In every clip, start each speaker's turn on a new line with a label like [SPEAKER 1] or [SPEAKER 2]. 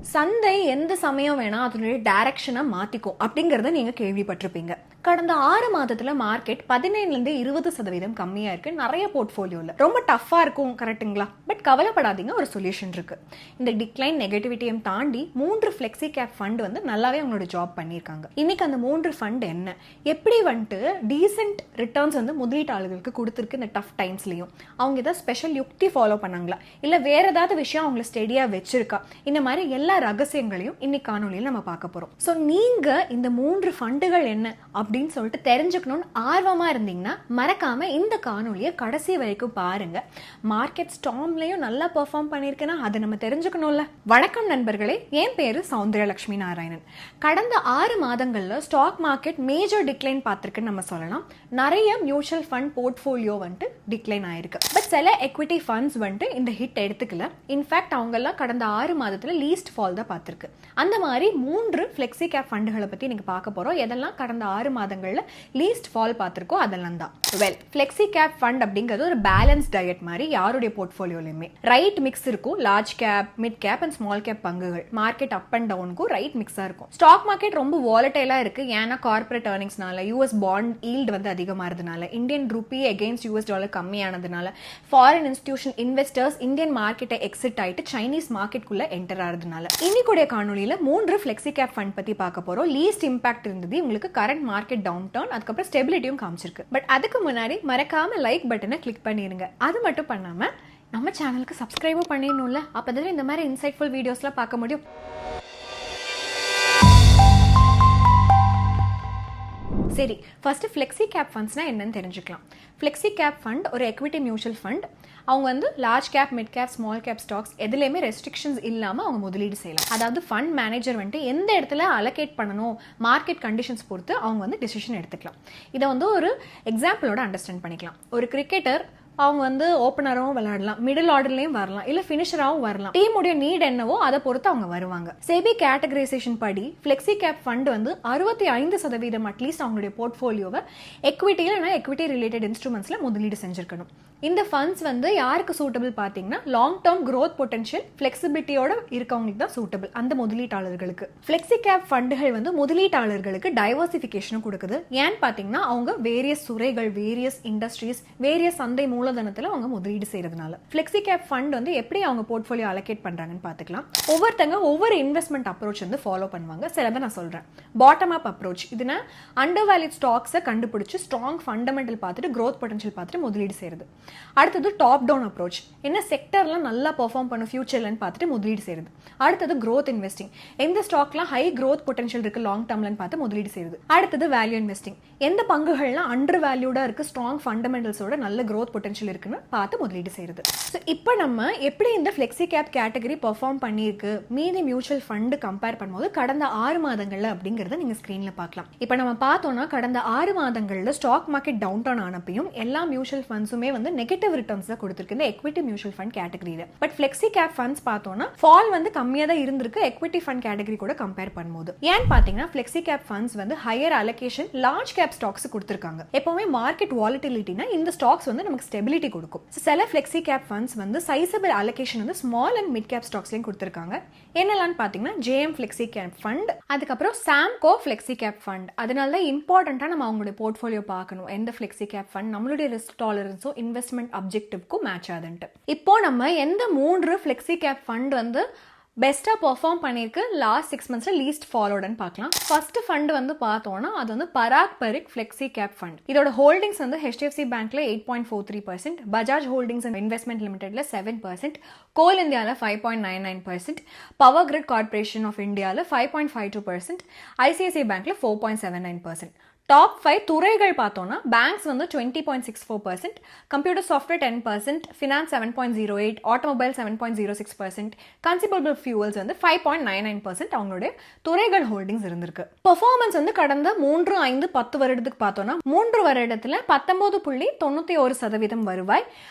[SPEAKER 1] சந்தை எந்த சமயம் வேணா அதனுடைய டைரக்ஷனை மாத்திக்கும் அப்படிங்கறத நீங்க கேள்விப்பட்டிருப்பீங்க. கடந்த 6 மாதத்துல மார்க்கெட் 15-20% கம்மியா இருக்கு நிறைய போர்ட்ஃபோலியோல. ரொம்ப டஃபா இருக்கும், கரெக்ட்டுங்களா? பட் கவலைப்படாதீங்க, ஒரு சொல்யூஷன் இருக்கு. இந்த டிக்ளைன் நெகட்டிவிட்டியும் தாண்டி 3 ஃப்ளெக்ஸி கேப் ஃபண்ட் வந்து நல்லாவே அவங்களோட ஜாப் பண்ணியிருக்காங்க. இன்னைக்கு அந்த 3 ஃபண்ட் என்ன, எப்படி வந்துட்டு டீசென்ட் ரிட்டர்ன்ஸ் வந்து முதலீட்டாளர்களுக்கு கொடுத்துருக்கு இந்த டஃப் டைம்ஸ்லயும், அவங்க ஏதாவது ஸ்பெஷல் யுக்தி ஃபாலோ பண்ணாங்களா, இல்ல வேற ஏதாவது விஷயம் அவங்களை ஸ்டெடியா வச்சிருக்கா, இந்த மாதிரி எல்லா ரகசியங்களையும் இன்னைக்கு காணொலியில் நம்ம பார்க்க போறோம். ஸோ நீங்க இந்த 3 ஃபண்டுகள் என்ன அப்படின்னு சொல்லிட்டு தெரிஞ்சுக்கணும்னு ஆர்வமா இருந்தீங்கன்னா மறக்காம இந்த காணொலியை கடைசி வரைக்கும் பாருங்க. மார்க்கெட் ஸ்டார்ம்லயும் நல்லா பெர்ஃபார்ம் பண்ணிருக்கேன்னா அதை நம்ம தெரிஞ்சுக்கணும்ல. வணக்கம் நண்பர்களே, என் பேரு சௌந்தர்யலட்சுமி நாராயணன். கடந்த 6 மாதங்கள்ல ஸ்டாக் மார்க்கெட் மேஜர் டிக்ளைன் பார்த்திருக்குன்னு நம்ம சொல்லலாம். நிறைய மியூச்சுவல் ஃபண்ட் போர்ட்ஃபோலியோ வந்துட்டு டிக்ளைன் ஆயிருக்கு. பட் சில எக்விட்டி ஃபண்ட்ஸ் வந்துட்டு இந்த ஹிட் எடுத்துக்கல. இன்ஃபேக்ட் அவங்க எல்லாம் கடந்த 6 மாதத்துல லீஸ்ட் ஃபால் தான் பார்த்திருக்கு. அந்த மாதிரி 3 ஃப்ளெக்ஸி கேப் ஃபண்டுகளை பத்தி நீங்க பார்க்க போறோம். எதெல்லாம் கடந்த 6 மாதங்கள்ல லீஸ்ட் ஃபால் பார்த்திருக்கோம் அதெல்லாம் தான். வெல், ஃப்ளெக்ஸி கேப் ஃபண்ட் அப்படிங்கிறது ஒரு பேலன்ஸ் டயட் மாதிரி யாருடைய போர்ட்ஃபோலியோலயுமே ரைட் மிக்ஸ் இருக்கும். Large cap, mid cap and small cap பங்குகள் மார்க்கெட் அப் அண்ட் டவுனுக்கும் ரைட் மிக்ஸா இருக்கும். ஸ்டாக் மார்க்கெட் ரொம்ப வாலடைலா இருக்கு. ஏன்னா கார்பரேட் ஏர்னிங்ஸ்னால, யூஎஸ் பாண்ட் ஈல்டு வந்து அதிகமாகிறதுனால, Indian rupee against US dollar கம்மியானதுனால, ஃபாரின் இன்ஸ்டிடியூஷன் இன்வெஸ்டர்ஸ் இந்தியன் மார்க்கெட்டை எக்ஸிட் ஆயிட்டு சைனீஸ் மார்க்கெட்குள்ள என்டர் ஆகிறதுனால இன்னைக்குடைய காணொலியில 3 ஃப்ளெக்ஸி கேப் ஃபண்ட் பத்தி பார்க்க போறோம். லீஸ்ட் இம்பாக்ட் இருந்தது உங்களுக்கு கரண்ட் மார்க்கெட் டவுன் டர்ன், அதுக்கப்புறம் ஸ்டெபிலிட்டியும் காமிச்சிருக்கு. பட் அதுக்கு முன்னாடி மறக்காம லைக் பட்டனை கிளிக் பண்ணிருங்க. அது மட்டும் பண்ணாம நம்ம சேனலுக்கு சப்ஸ்கிரைபும் பண்ணிடணும்ல, அப்பதான் இந்த மாதிரி இன்சைட்ஃபுல் வீடியோஸ்லாம் பார்க்க முடியும். சரி, ஃபர்ஸ்ட் ஃப்ளெக்ஸி கேப் ஃபண்ட்ஸ்னா என்னன்னு தெரிஞ்சுக்கலாம். ஃப்ளெக்ஸி கேப் ஃபண்ட் ஒரு எக்விட்டி மியூச்சுவல் ஃபண்ட். அவங்க வந்து large cap, mid gap, small cap stocks எதுலையுமே ரெஸ்ட்ரிக்ஷன்ஸ் இல்லாமல் அவங்க முதலீடு செய்யலாம். அதாவது ஃபண்ட் மேனேஜர் வந்துட்டு எந்த இடத்துல அலோகேட் பண்ணணும், மார்க்கெட் கண்டிஷன்ஸ் பொறுத்து அவங்க வந்து டிசிஷன் எடுத்துக்கலாம். இதை வந்து ஒரு எக்ஸாம்பிளோட அண்டர்ஸ்டாண்ட் பண்ணிக்கலாம். ஒரு கிரிக்கெட்டர் அவங்க வந்து ஓப்பனராகவும் விளையாடலாம், மிடில் ஆர்டர்லயும் வரலாம், இல்ல பினிஷராகவும் வரலாம். டீமுடைய நீட் என்னவோ அதை பொறுத்து அவங்க வருவாங்க. செபி கேட்டகரைசேஷன் படி ஃப்ளெக்ஸி கேப் ஃபண்ட் வந்து 65% அட்லீஸ்ட் அவங்களுடைய போர்ட்ஃபோலியோவை எக்விட்டியில் எக்விட்டி ரிலேட்டட் இன்ஸ்ட்ருமெண்ட்ஸ்ல முதலீடு செஞ்சிருக்கணும். இந்த ஃபண்ட்ஸ் வந்து யாருக்கு சூட்டபிள் பார்த்தீங்கன்னா லாங் டேர்ம் க்ரோத் பொட்டன்ஷியல் ஃபிளெக்சிபிலிட்டியோட இருக்கவங்களுக்கு தான் சூட்டபிள், அந்த முதலீட்டாளர்களுக்கு. ஃப்ளெக்ஸி கேப் ஃபண்டுகள் வந்து முதலீட்டாளர்களுக்கு டைவர்சிஃபிகேஷனும் கொடுக்குது. ஏன்னு பார்த்தீங்கன்னா அவங்க வேரியஸ் துறைகள், வேரியஸ் இண்டஸ்ட்ரீஸ், வேரியஸ் சந்தை மூலதனத்தில் அவங்க முதலீடு செய்யறதுனால. ஃப்ளெக்ஸி கேப் ஃபண்ட் வந்து எப்படி அவங்க போர்ட்ஃபோலியோ அலோகேட் பண்றாங்கன்னு பார்த்துக்கலாம். ஒவ்வொருத்தங்க ஒவ்வொரு இன்வெஸ்ட்மெண்ட் அப்ரோச் வந்து ஃபாலோ பண்ணுவாங்க. சிலதை நான் சொல்றேன். பாட்டம் அப் அப்ரோச், இதுனா அண்டர் வேல்யூட் ஸ்டாக்ஸை கண்டுபிடிச்சு ஸ்ட்ராங் ஃபண்டமெண்டல் பார்த்துட்டு க்ரோத் பொட்டன்ஷியல் பார்த்துட்டு முதலீடு செய்யறது. அடுத்தது டாப் டவுன் அப்ரோச், என்ன செக்டர்லாம் நல்லா பெர்ஃபார்ம் பண்ண ஃபியூச்சர்லன்னு பார்த்துட்டு முதலீடு செய்யறது. அடுத்தது க்ரோத் இன்வெஸ்டிங், எந்த ஸ்டாக்லாம் ஹை க்ரோத் பொட்டன்ஷியல் இருக்கு லாங் டர்ம்லன்னு பார்த்து முதலீடு செய்யறது. அடுத்தது வேல்யூ இன்வெஸ்டிங், எந்த பங்குகள்லாம் அண்டர் வேல்யூடா இருக்கு, ஸ்ட்ராங் ஃபண்டமெண்டல்ஸோட நல்ல க்ரோத் பொட்டன்ஷியல் இருக்குன்னு பார்த்து முதலீடு செய்யறது. ஸோ இப்போ நம்ம எப்படி இந்த ஃப்ளெக்ஸி கேப் கேட்டகரி பெர்ஃபார்ம் பண்ணியிருக்கு மீதி மியூச்சுவல் ஃபண்டு கம்பேர் பண்ணும்போது கடந்த 6 மாதங்கள்ல அப்படிங்கறத நீங்க ஸ்கிரீன்ல பார்க்கலாம். இப்போ நம்ம பார்த்தோம்னா கடந்த 6 மாதங்கள்ல ஸ்டாக் மார்க்கெட் டவுன் டவுன் ஆனப்பையும் எல்லா மியூச்சுவல் ஃபண்ட்ஸுமே வந்து நெகட்டிவ் ரிட்டர்ன்ஸ் தான் கொடுத்திருக்கு இந்த எக்விட்டி மியூச்சுவல் ஃபண்ட் கேட்டகரியில. பட் ஃப்ளெக்ஸி கேப் ஃபண்ட்ஸ் பார்த்தோம்னா ஃபால் வந்து கம்மியா தான் இருந்திருக்கு எக்விட்டி ஃபண்ட் கேட்டகரி கூட கம்பேர் பண்ணும்போது. ஏன்னு பாத்தீங்கன்னா ஃப்ளெக்ஸி கேப் ஃபண்ட்ஸ் வந்து higher allocation large cap stocks கொடுத்திருக்காங்க. எப்பவுமே மார்க்கெட் வாலட்டிலிட்டினா இந்த ஸ்டாக்ஸ் வந்து நமக்கு ஸ்டெபிலிட்டி கொடுக்கும். சில ஃப்ளெக்ஸி கேப் ஃபண்ட்ஸ் வந்து சைசபிள் அலோகேஷன் வந்து ஸ்மால் அண்ட் மிட் கேப் ஸ்டாக்ஸ்லயும் கொடுத்திருக்காங்க. என்னெல்லாம் பாத்தீங்கன்னா ஜேஎம் ஃப்ளெக்ஸி கேப் ஃபண்ட், அதுக்கப்புறம் சாம்கோ ஃப்ளெக்ஸி கேப் ஃபண்ட். அதனால தான் இம்பார்ட்டன்ட்டா நம்ம அவங்களுடைய போர்ட்ஃபோலியோ பார்க்கணும். எந்த ஃப்ளெக்ஸி கேப் ஃபண்ட் நம்மளுடைய ரிஸ்க் டாலரன்ஸோ இன்வெஸ்ட்மெண்ட் அப்ஜெக்டிவ்க்கும் மேட்ச் ஆகுதுன்ட்டு. இப்போ நம்ம எந்த 3 ஃப்ளெக்ஸி கேப் ஃபண்ட் வந்து பெஸ்டா பெர்ஃபார்ம் பண்ணிருக்கு லாஸ்ட் 6 மந்த்ஸ்ல லீஸ்ட் ஃபாலோடுன்னு பார்க்கலாம். ஃபர்ஸ்ட் ஃபண்ட் வந்து பார்த்தோம்னா அது வந்து பராக் பரிக் ஃப்ளெக்ஸி கேப் ஃபண்ட். இதோட ஹோல்டிங்ஸ் வந்து HDFC பேங்க்ல 8.43%, பஜாஜ் ஹோல்டிங்ஸ் அண்ட் இன்வெஸ்ட்மெண்ட் லிமிடெட்ல 7%, கோல் இந்தியால 5.99%, பவர் கிரிட் கார்பரேஷன் ஆஃப் இந்தியால 5.52%, ICICI பேங்க்ல 4.79%. டாப் 5 துறைகள் பார்த்தோம்னா பேங்க்ஸ் வந்து 20.64%, computer software 10%, finance 7.08%, automobile 7.06%, consumable fuels வந்து 5.99% அவங்களுடைய துறைகள் ஹோல்டிங்ஸ் இருந்திருக்கு. பெர்ஃபார்மன்ஸ் வந்து கடந்த 3, 5, 10 வருடத்துக்கு பார்த்தோம்னா 3 வருடத்துல 19.91% வருவாய்,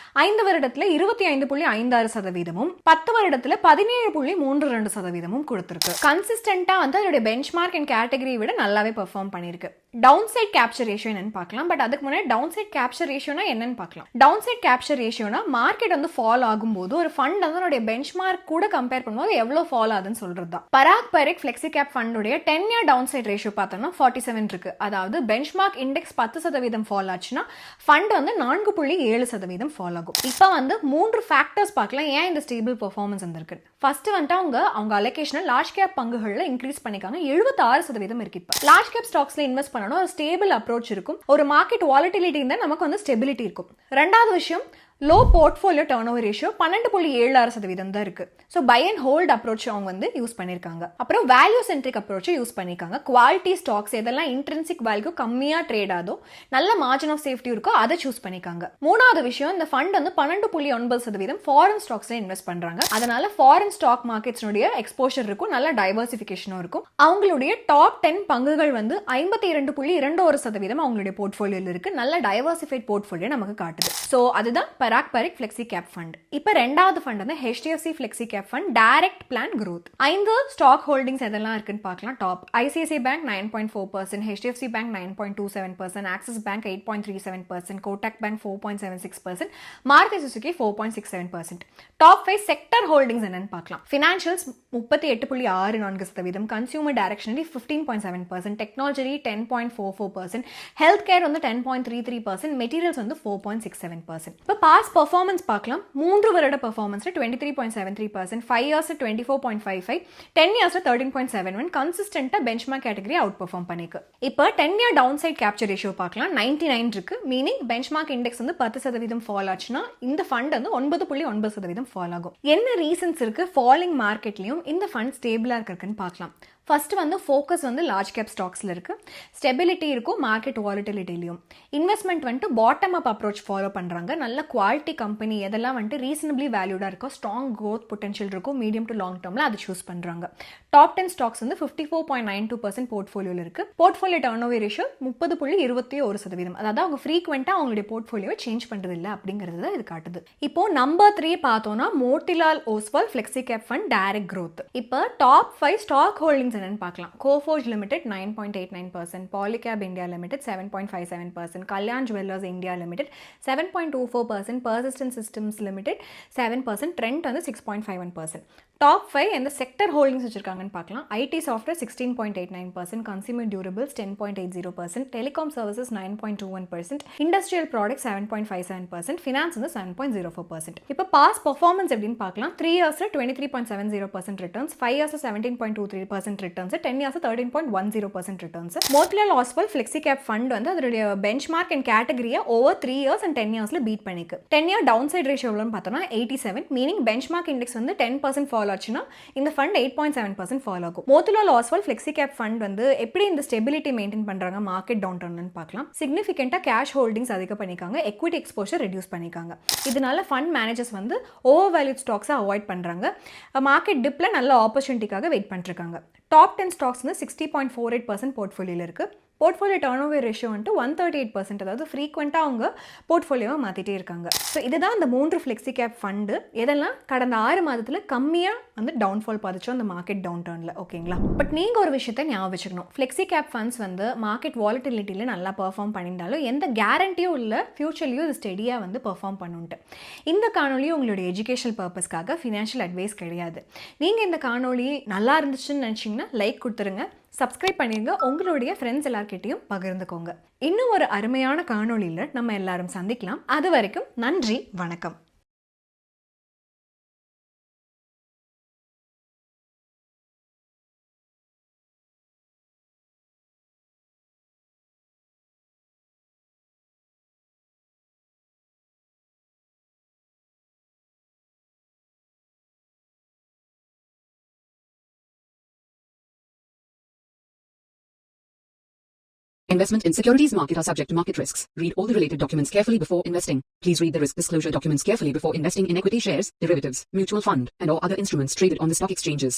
[SPEAKER 1] 5 வருடத்துல 25.56%, 10 வருடத்துல 17.32% கொடுத்திருக்கு. கன்சிஸ்டன்டா வந்து அதோட பெஞ்ச்மார்க் அண்ட் கேட்டகரி விட நல்லாவே பெர்ஃபார்ம் பண்ணிருக்கு. டவுன் சைட் கேப்சர் ரேஷியோ என்னன்னு பார்க்கலாம். பட் அதுக்கு முன்னாடி டவுன் சைட் கேப்சர் ரேஷியோனா என்னன்னு பார்க்கலாம். டவுன் சைட் கேப்சர் ரேஷியோனா மார்க்கெட் வந்து ஃபால் ஆகும்போது ஒரு ஃபண்ட் வந்து அதனுடைய பெஞ்ச் மார்க் கூட கம்பேர் பண்ணும்போது எவ்வளவு ஃபால் ஆகுதுன்னு சொல்றது தான். பராக் பரிக் ஃபிளெக்ஸி கேப் ஃபண்டுடைய 10 இயர் டவுன் சைட் ரேஷியோ பார்த்தோம்னா 47 இருக்கு. அதாவது பெஞ்ச் மார்க் இண்டெக்ஸ் 10% ஃபால் ஆச்சுன்னா ஃபண்ட் வந்து 4.7% ஃபால் ஆகும். இப்போ வந்து 3 ஃபேக்டர்ஸ் பார்க்கலாம் ஏன் இந்த ஸ்டேபிள் பெர்ஃபார்மன்ஸ் வந்திருக்கு. ஃபர்ஸ்ட் வந்துட்டு அவங்க அலோகேஷனை லார்ஜ் கேப் பங்குகள்ல இன்க்ரீஸ் பண்ணிக்காங்க. 76% இருக்கு. இப்போ லார்ஜ் கேப் ஸ்டாக்ஸ்ல இன்வெஸ்ட் பண்ணணும், ஒரு ஸ்டேபிள் அப்ரோச் இருக்கும், ஒரு மார்க்கெட் வாலட்டிலிட்டி இருந்தா நமக்கு வந்து ஸ்டெபிலிட்டி இருக்கும். ரெண்டாவது விஷயம் low portfolio turnover ratio 12.76% தான் இருக்கு. So buy and hold approach அவங்க வந்து யூஸ் பண்ணிருக்காங்க. அப்புறம் வேல்யூ சென்ட்ரிக் அப்ரோச்சை யூஸ் பண்ணிருக்காங்க. குவாலிட்டி ஸ்டாக்ஸ் எதெல்லாம் இன்ட்ரென்சிக் வேல்யூ கம்மியா ட்ரேட் ஆதோ, நல்ல மார்ஜின் ஆஃப் சேஃப்டி இருக்கோ அதை சூஸ் பண்ணிருக்காங்க. மூணாவது விஷயம் இந்த ஃபண்ட் வந்து 12.9% ஃபாரின் ஸ்டாக்ஸ்ல இன்வெஸ்ட் பண்றாங்க. அதனால ஃபாரின் ஸ்டாக் மார்க்கெட்ஸ்னுடைய எக்ஸ்போஷர் இருக்கும், நல்ல டைவர்சிபிகேஷனும் இருக்கும். அவங்களுடைய டாப் 10 பங்குகள் வந்து 52.21% அவங்களுடைய போர்ட்ஃபோலியோல இருக்கு. நல்ல டைவர்சிஃபைட் போர்ட்ஃபோலியோ நமக்கு காட்டுது. ஸோ அதுதான் Parag Parikh flexi cap fund. இப்போ ரெண்டாவது ஃபண்ட் வந்து HDFC flexi cap fund direct plan growth. 5 stock holdings எதெல்லாம் இருக்குன்னு பார்க்கலாம். Top ICICI bank 9.4%, HDFC bank 9.27%, Axis bank 8.37%, Kotak bank 4.76%, Maruti Suzuki 4.67%. Top 5 sector holdings என்னன்னு பார்க்கலாம். Financials 38.64%, consumer discretionary 15.7%, technology 10.44%, health care வந்து 10.33%, materials வந்து 4.67%. இப்போ பாஸ் பெர்ஃபார்மன்ஸ் பார்க்கலாம். 3 வருட பெர்ஃபார்மன்ஸ்ல 23.73%, 5 இயர்ஸ் 24.55, 10 இயர்ஸ் 13.71 கன்சிஸ்டன்ட்டா பெஞ்ச்மார்க் கேட்டகரி அவுட் பெர்ஃபார்ம் பண்ணிருக்கு. இப்போ 10 year down side capture ratio பார்க்கலாம். 99 இருக்கு. மீனிங் பெஞ்ச்மார்க் இண்டெக்ஸ் வந்து 10% ஃபால் ஆச்சுன்னா இந்த ஃபண்ட் வந்து 9.9% ஃபால் ஆகும். என்ன ரீசன்ஸ் இருக்கு ஃபாலிங் மார்க்கெட்லயும் இந்த ஃபண்ட் ஸ்டேபிளா இருக்குன்னு பார்க்கலாம். ஃபர்ஸ்ட் வந்து ஃபோக்கஸ் வந்து லார்ஜ் கேப் ஸ்டாக்ஸ்ல இருக்கு, ஸ்டெபிலிட்டி இருக்கும் மார்க்கெட் வாலட்டிலிட்டிலையும். இன்வெஸ்ட்மெண்ட் வந்துட்டு பாட்டம் அப் அப்ரோச் ஃபாலோ பண்றாங்க. நல்ல குவாலிட்டி கம்பெனி எதெல்லாம் வந்துட்டு ரீசனபிளி வேல்யூடா இருக்கோ, ஸ்ட்ராங் க்ரோத் பொட்டன்ஷியல் இருக்கும், மீடியம் டு லாங் டர்ம்ல அதை சூஸ் பண்றாங்க. டாப் 10 ஸ்டாக்ஸ் வந்து 54.92% போர்ட்ஃபோலியோல இருக்கு. Portfolio turnover ratio 30.21%. அதாவது அவங்க ஃப்ரீக்வெண்டா அவங்களுடைய போர்ட்ஃபோலியோவை சேஞ்ச் பண்றது இல்லை அப்படிங்கிறது இது காட்டுது. இப்போ நம்பர் 3 பார்த்தோம்னா Motilal Oswal flexi cap fund direct growth. இப்போ டாப் 5 ஸ்டாக் ஹோல்டிங்ஸ் என்னன்னு பார்க்கலாம். Coforge limited 9.89%, Polycab India limited 7.57%, Kalyan jewellers India limited 7.24%, Persistent Systems limited 7%, Trent வந்து 6.51%. டாப் 5 எந்த செக்டர் ஹோல்டிங்ஸ் வச்சிருக்காங்கன்னு பார்க்கலாம். IT software 16.89%, consumer durables 10.80%, telecom services 9.21%, industrial products 7.57%, finance வந்து 7.04%. இப்போ பாஸ் பெர்ஃபார்மன்ஸ் எப்படின்னு பார்க்கலாம். 3 இயர்ஸ்ல 23.70% returns, 5 years 17.23% returns, 10 years 13.10% returns. Motilal Oswal flexi cap fund வந்து அதோட பெஞ்ச் மார்க் அண்ட் கேட்டகரியை ஓவர் 3 இயர்ஸ் அண்ட் 10 இயர்ஸ்ல பீட் பண்ணிருக்கு. 10 இயர் டவுன் சைட் ரேஷியோ எவ்வளோன்னு பார்த்தோம்னா 87, மீனிங் பெஞ்ச் மார்க் இண்டெக்ஸ் வந்து 10% ஃபால் ஆச்சுன்னா இந்த ஃபண்ட் 8.7% ஃபால் ஆகும். Motilal Oswal flexi cap fund வந்து எப்படி இந்த ஸ்டெபிலிட்டி மெயின்டைன் பண்றாங்க மார்க்கெட் டவுன் டர்ன்னு பார்க்கலாம். சிக்னிஃபிகண்டா கேஷ் ஹோல்டிங்ஸ் அதிகம் பண்ணிக்காங்க, எக்விட்டி எக்ஸ்போஷர் ரெடியூஸ் பண்ணிக்காங்க. இதனால ஃபண்ட் மேனேஜர்ஸ் வந்து ஓவர் வேல்யூட் ஸ்டாக்ஸை அவாய்ட் பண்றாங்க. மார்க்கெட் டிப்ல நல்ல ஆப்பர்ச்சுனிட்டிக்காக வெயிட் பண்ணிருக்காங்க. டாப் 10 ஸ்டாக்ஸ் வந்து 60.48% போர்ட்ஃபோலியோல இருக்கு. போர்ட்ஃபோலியோ டர்ன் ஓவர் ரேஷியோ வந்துட்டு 138%, அதாவது ஃப்ரீக்வெண்ட்டாக அவங்க போர்ட்ஃபோலியோவை மாற்றிட்டே இருக்காங்க. ஸோ இதுதான் அந்த 3 ஃப்ளெக்ஸி கேப் ஃபண்டு எதெல்லாம் கடந்த 6 மாதத்தில் கம்மியாக வந்து டவுன்ஃபால் பாதிச்சோம் அந்த மார்க்கெட் டவுன் டர்னில். ஓகேங்களா? பட் நீங்கள் ஒரு விஷயத்தை ஞாபகம் வச்சுக்கணும். ஃப்ளெக்ஸி கேப் ஃபண்ட்ஸ் வந்து மார்க்கெட் வாலட்டிலிட்டியில் நல்லா பெர்ஃபார்ம் பண்ணியிருந்தாலும் எந்த கேரண்டியும் இல்லை ஃபியூச்சர்லையும் இது ஸ்டெடியாக வந்து பெர்ஃபார்ம் பண்ணுன்ட்டு. இந்த காணொலியும் உங்களுடைய எஜுகேஷனல் பர்பஸ்க்காக ஃபினான்ஷியல் அட்வைஸ் கிடையாது. நீங்கள் இந்த காணொலி நல்லா இருந்துச்சுன்னு நினச்சிங்கன்னா லைக் கொடுத்துருங்க, சப்ஸ்கிரைப் பண்ணிடுங்க, உங்களுடைய ஃப்ரெண்ட்ஸ் எல்லார்கிட்டையும் பகிர்ந்துக்கோங்க. இன்னும் ஒரு அருமையான காணொலியில் நம்ம எல்லாரும் சந்திக்கலாம். அது வரைக்கும் நன்றி, வணக்கம்.
[SPEAKER 2] Investment in securities market are subject to market risks. Read all the related documents carefully before investing. Please read the risk disclosure documents carefully before investing in equity shares, derivatives, mutual fund, and or other instruments traded on the stock exchanges.